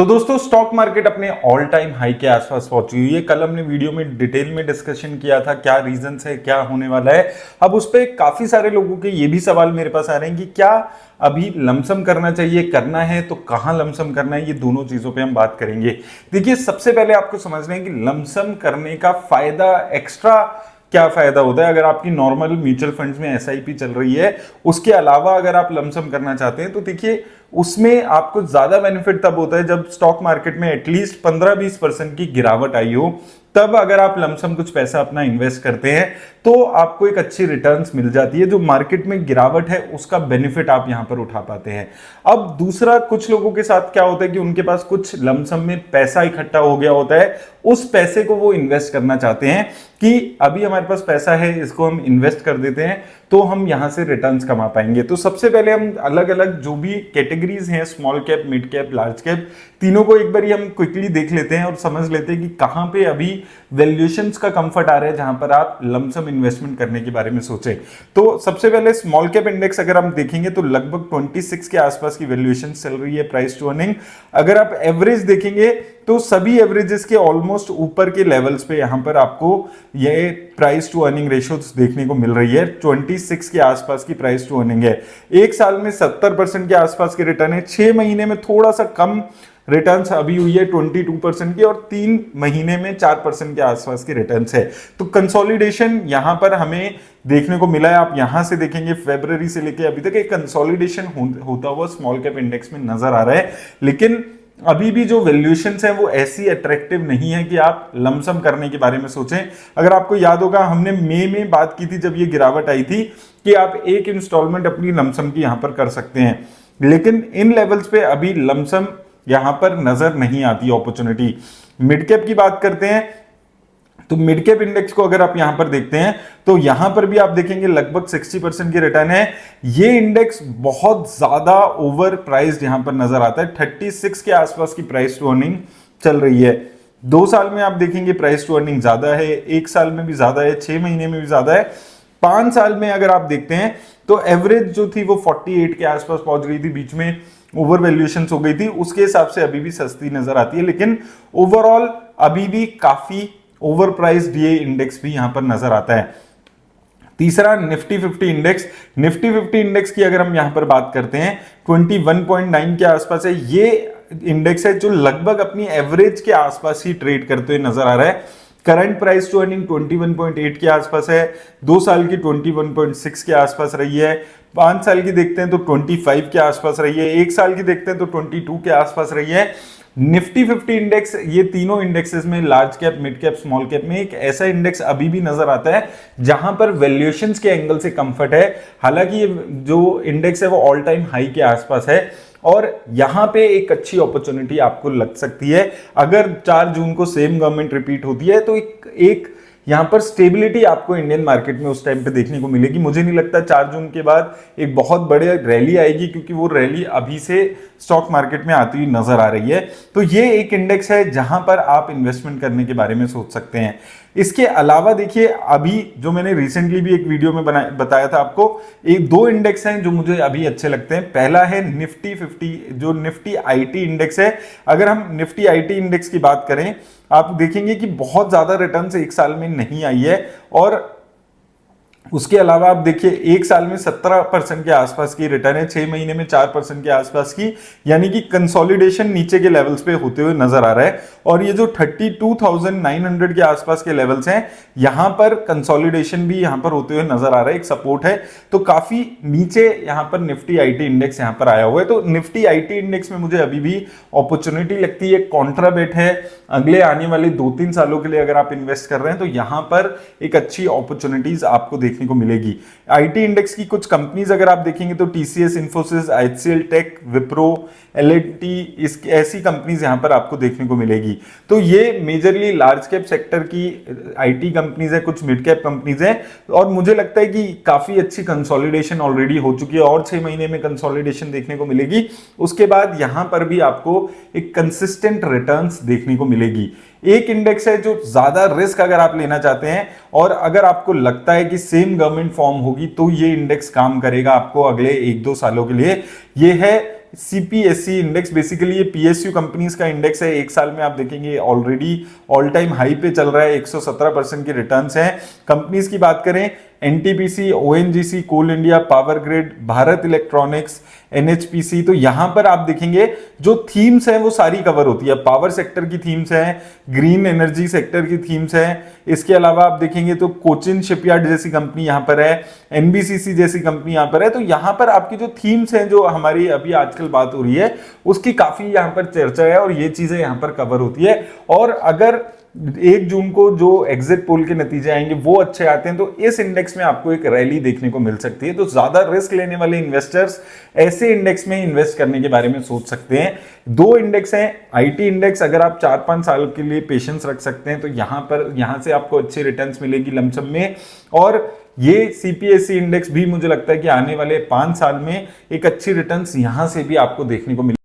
तो दोस्तों stock market अपने ऑल टाइम हाई के आसपास पहुंची हुई है। कल हमने वीडियो में डिटेल में डिस्कशन किया था क्या रीजंस है, क्या होने वाला है। अब उस पर काफी सारे लोगों के ये भी सवाल मेरे पास आ रहे हैं कि क्या अभी लमसम करना चाहिए, करना है तो कहां लमसम करना है। ये दोनों चीजों पे हम बात करेंगे। देखिए, सबसे पहले आपको समझना है कि लमसम करने का फायदा, एक्स्ट्रा क्या फायदा होता है अगर आपकी नॉर्मल म्यूचुअल फंड्स में एसआईपी चल रही है। उसके अलावा अगर आप लमसम करना चाहते हैं तो देखिए, उसमें आपको ज्यादा बेनिफिट तब होता है जब स्टॉक मार्केट में एटलीस्ट 15-20% की गिरावट आई हो। तब अगर आप लमसम कुछ पैसा अपना इन्वेस्ट करते हैं तो आपको एक अच्छी रिटर्न्स मिल जाती है। जो मार्केट में गिरावट है उसका बेनिफिट आप यहां पर उठा पाते हैं। अब दूसरा, कुछ लोगों के साथ क्या होता है कि उनके पास कुछ लमसम में पैसा इकट्ठा हो गया होता है, उस पैसे को वो इन्वेस्ट करना चाहते हैं कि अभी हमारे पास पैसा है, इसको हम इन्वेस्ट कर देते हैं तो हम यहां से रिटर्न्स कमा पाएंगे। तो सबसे पहले हम अलग अलग जो भी कैटेगरीज हैं, small cap, mid cap, large cap, तीनों को एक बार हम क्विकली देख लेते हैं और समझ लेते हैं कि कहां पे अभी वैल्यूएशंस का कंफर्ट आ रहा है जहां पर आप लमसम इन्वेस्टमेंट करने के बारे में सोचें। तो सबसे पहले स्मॉल कैप इंडेक्स अगर हम देखेंगे तो लगभग 26 के आसपास की वैल्यूएशन चल रही है प्राइस टू अर्निंग। अगर आप एवरेज देखेंगे तो सभी एवरेजेस के ऑलमोस्ट ऊपर के लेवल्स पे यहां पर आपको ये प्राइस टू अर्निंग रेशियोज देखने को मिल रही है। 26 के आसपास की प्राइस टू अर्निंग है। एक साल में 70% के आसपास के रिटर्न है। 6 महीने में थोड़ा सा कम रिटर्न्स अभी हुई है 22% की, और 3 महीने में 4% के आसपास की रिटर्न्स है। तो कंसोलिडेशन यहां पर हमें देखने को मिला है। आप यहां से देखेंगे फरवरी से लेकर अभी तक एक कंसोलिडेशन होता हुआ स्मॉल कैप इंडेक्स में नजर आ रहा है। लेकिन अभी भी जो वैल्यूएशंस हैं वो ऐसी अट्रैक्टिव नहीं है कि आप लमसम करने के बारे में सोचें। अगर आपको याद होगा, हमने मई में बात की थी जब ये गिरावट आई थी कि आप एक इंस्टॉलमेंट अपनी लमसम की यहां पर कर सकते हैं, लेकिन इन लेवल्स पे अभी लमसम यहां पर नजर नहीं आती अपॉर्चुनिटी। मिड कैप की बात करते हैं तो मिड कैप इंडेक्स को अगर आप यहां पर देखते हैं तो यहां पर भी आप देखेंगे लगभग 60% की रिटर्न है। ये इंडेक्स बहुत ज्यादा ओवर प्राइस्ड यहां पर नजर आता है। 36 के आसपास की प्राइस टू अर्निंग चल रही है। 2 साल में आप देखेंगे प्राइस टू अर्निंग ज्यादा है, 1 साल में भी ज्यादा है, 6 महीने में भी ज्यादा है। 5 साल में अगर आप देखते हैं तो एवरेज जो थी वो 48 के आसपास पहुंच गई थी, बीच में ओवर वैल्यूएशन हो गई थी। उसके हिसाब से अभी भी सस्ती नजर आती है, लेकिन ओवरऑल अभी भी काफी ओवर प्राइस्ड ये इंडेक्स भी यहां पर नजर आता है। तीसरा, निफ्टी 50 इंडेक्स। निफ्टी 50 इंडेक्स की अगर हम यहां पर बात करते हैं 21.9 के आसपास है। ये इंडेक्स है जो लगभग अपनी एवरेज के आसपास ही ट्रेड करते हुए नजर आ रहा है। करंट प्राइस टू अर्निंग 21.8 के आसपास है। 2 साल की 21.6 के आसपास रही है। 5 साल की देखते हैं तो 25 के आसपास रही है। 1 साल की देखते हैं तो 22 के आसपास रही है। निफ्टी 50 इंडेक्स, ये तीनों इंडेक्सेस में large cap, mid cap, small cap में एक ऐसा इंडेक्स अभी भी नजर आता है जहां पर वैल्यूएशंस के एंगल से कंफर्ट है। हालांकि ये जो इंडेक्स है वो ऑल टाइम हाई के आसपास है और यहां पे एक अच्छी अपॉर्चुनिटी आपको लग सकती है। अगर 4 जून को सेम गवर्नमेंट रिपीट होती है तो एक यहां पर स्टेबिलिटी आपको इंडियन मार्केट में उस टाइम पे देखने को मिलेगी। मुझे नहीं लगता 4 जून के बाद एक बहुत बड़े रैली आएगी, क्योंकि वो रैली अभी से स्टॉक मार्केट में आती हुई नजर आ रही है। तो ये एक इंडेक्स है जहां पर आप इन्वेस्टमेंट करने के बारे में सोच सकते हैं। इसके अलावा देखिए, अभी जो मैंने रिसेंटली भी एक वीडियो में बताया था आपको, 2 इंडेक्स हैं जो मुझे अभी अच्छे लगते हैं। पहला है निफ्टी 50, जो निफ्टी आईटी इंडेक्स है। अगर हम निफ्टी आईटी इंडेक्स की बात करें, आप देखेंगे कि बहुत ज्यादा रिटर्न 1 साल में नहीं आई है, और उसके अलावा आप देखिए 1 साल में 17% के आसपास की रिटर्न है, 6 महीने में 4% के आसपास की, यानी कि कंसोलिडेशन नीचे के लेवल्स पे होते हुए नजर आ रहा है। और ये जो 32,900 के आसपास के लेवल्स हैं, यहां पर कंसोलिडेशन भी यहां पर होते हुए नजर आ रहा है, एक सपोर्ट है। तो काफी नीचे यहां पर निफ्टी आईटी इंडेक्स यहां पर आया हुआ है। तो निफ्टी आईटी इंडेक्स में मुझे अभी भी अपॉर्चुनिटी लगती है। कॉन्ट्रा बेट है, अगले आने वाले 2-3 सालों के लिए अगर आप इन्वेस्ट कर रहे हैं तो यहां पर एक अच्छी अपॉर्चुनिटीज आपको देखने को मिलेगी। आईटी इंडेक्स की कुछ कंपनीज अगर आप देखेंगे तो TCS, Infosys, HCL tech, Wipro, L and T, इस ऐसी कंपनीज यहां पर आपको देखने को मिलेगी। तो ये मेजरली लार्ज कैप सेक्टर की आईटी कंपनीज है, कुछ मिड कैप कंपनीज है, और मुझे लगता है कि काफी अच्छी कंसोलिडेशन ऑलरेडी हो चुकी है और 6 महीने में कंसोलिडेशन देखने को मिलेगी। उसके बाद यहां पर भी आपको एक कंसिस्टेंट रिटर्न्स देखने को मिलेगी। एक इंडेक्स है जो ज्यादा रिस्क अगर आप लेना चाहते हैं और अगर आपको लगता है कि गवर्नमेंट फॉर्म होगी तो ये इंडेक्स काम करेगा आपको अगले 1-2 सालों के लिए, ये है सीपीएससी इंडेक्स, बेसिकली ये पीएसयू कंपनीज का इंडेक्स है। एक साल में आप देखेंगे ऑलरेडी ऑल टाइम हाई पे चल रहा है, 117% की रिटर्न्स हैं। कंपनीज की बात करें, NTPC, ONGC, Coal India, power grid, Bharat electronics, NHPC, तो यहां पर आप देखेंगे जो थीम्स हैं वो सारी कवर होती है। पावर सेक्टर की थीम्स हैं, ग्रीन एनर्जी सेक्टर की थीम्स हैं, इसके अलावा आप देखेंगे तो कोचिन शिपयार्ड जैसी कंपनी यहां पर है, एनबीसीसी जैसी कंपनी यहां पर है। तो यहां पर आपकी जो थीम्स हैं, जो हमारी अभी आजकल बात हो रही है, उसकी काफी यहां पर चर्चा है और ये चीजें यहां पर कवर होती है। और अगर 1 जून को जो एग्जिट पोल के नतीजे आएंगे वो अच्छे आते हैं तो इस इंडेक्स में आपको एक रैली देखने को मिल सकती है। तो ज्यादा रिस्क लेने वाले इन्वेस्टर्स ऐसे इंडेक्स में इन्वेस्ट करने के बारे में सोच सकते हैं। 2 इंडेक्स हैं, आईटी इंडेक्स, अगर आप 4-5 साल के लिए पेशेंस रख सकते हैं तो यहां से आपको अच्छी रिटर्न्स मिलेगी लमसम में। और ये सीपीएससी इंडेक्स भी मुझे लगता है कि आने वाले 5 साल में एक अच्छी रिटर्न्स यहां से भी आपको देखने को मिलेगी।